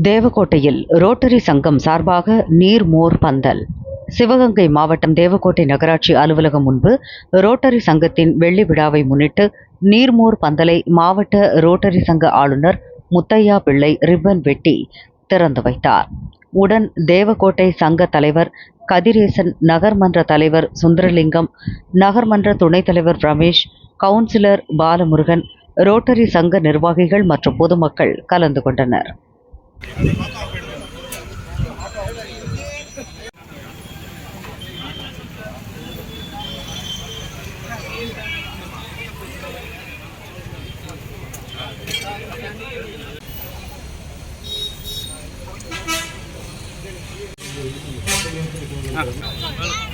தேவக்கோட்டையில் rotary சங்கம் சார்பாக நீர்மோர் பந்தல். சிவகங்கை மாவட்டம் தேவக்கோட்டை நகராட்சி அலுவலகம் முன்பு ரோட்டரி சங்கத்தின் வெள்ளி விழாவை முன்னிட்டு நீர்மோர் பந்தலை மாவட்ட ரோட்டரி சங்க ஆளுநர் முத்தையா பிள்ளை ரிப்பன் வெட்டி திறந்து வைத்தார். உடன் தேவக்கோட்டை சங்க தலைவர் கதிரேசன், நகர்மன்ற தலைவர் சுந்தரலிங்கம், நகர்மன்ற துணைத் தலைவர் ரமேஷ், கவுன்சிலர் பாலமுருகன், ரோட்டரி சங்க நிர்வாகிகள் மற்றும் பொதுமக்கள் கலந்து கொண்டனர். Ah.